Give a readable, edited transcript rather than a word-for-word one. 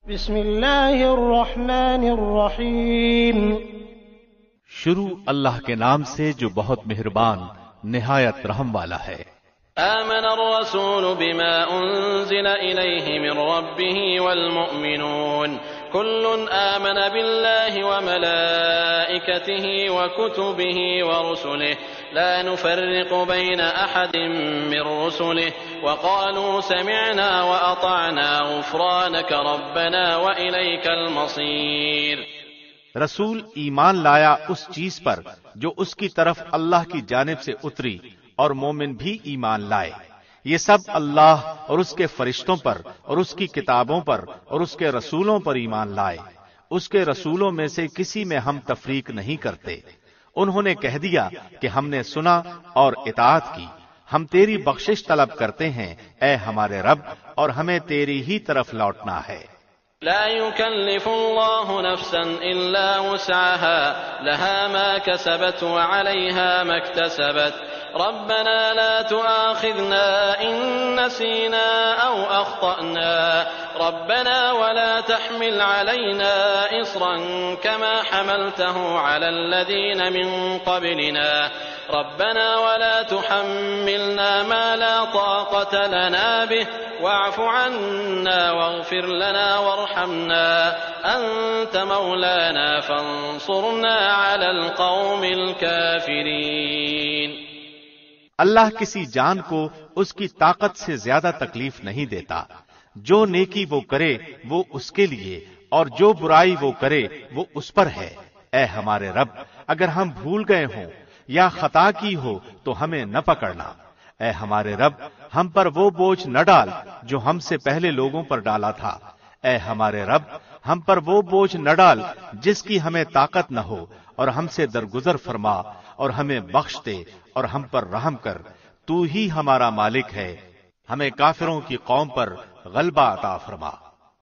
بسم اللہ الرحمن الرحیم۔ شروع اللہ کے نام سے جو بہت مہربان نہایت رحم والا ہے۔ آمن الرسول بما انزل الیہ من ربہ والمؤمنون كل آمن بالله وملائكته وكتبه ورسله لا نفرق بين أحد من رسله وقالوا سمعنا وأطعنا غفرانك ربنا وإليك المصير۔ رسول ایمان لایا اس چیز پر جو اس کی طرف اللہ کی جانب سے اتری، اور مومن بھی ایمان لائے۔ یہ سب اللہ اور اس کے فرشتوں پر اور اس کی کتابوں پر اور اس کے رسولوں پر ایمان لائے۔ اس کے رسولوں میں سے کسی میں ہم تفریق نہیں کرتے۔ انہوں نے کہہ دیا کہ ہم نے سنا اور اطاعت کی، ہم تیری بخشش طلب کرتے ہیں اے ہمارے رب، اور ہمیں تیری ہی طرف لوٹنا ہے۔ لا يكلف الله نفسا إلا وسعها لها ما كسبت وعليها ما اكتسبت ربنا لا تؤاخذنا إن نسينا أو أخطأنا ربنا ولا تحمل علينا إصرا كما حملته على الذين من قبلنا ربنا ولا تحملنا ما لا طاقة لنا به واعف عنا واغفر لنا وارحمنا أنت مولانا فانصرنا على القوم الكافرين۔ اللہ کسی جان کو اس کی طاقت سے زیادہ تکلیف نہیں دیتا۔ جو نیکی وہ کرے وہ اس کے لیے، اور جو برائی وہ کرے وہ اس پر ہے۔ اے ہمارے رب، اگر ہم بھول گئے ہوں یا خطا کی ہو تو ہمیں نہ پکڑنا۔ اے ہمارے رب، ہم پر وہ بوجھ نہ ڈال جو ہم سے پہلے لوگوں پر ڈالا تھا۔ اے ہمارے رب، ہم پر وہ بوجھ نہ ڈال جس کی ہمیں طاقت نہ ہو، اور ہم سے درگزر فرما اور ہمیں بخش دے اور ہم پر رحم کر۔ تو ہی ہمارا مالک ہے، ہمیں کافروں کی قوم پر غلبہ عطا فرما۔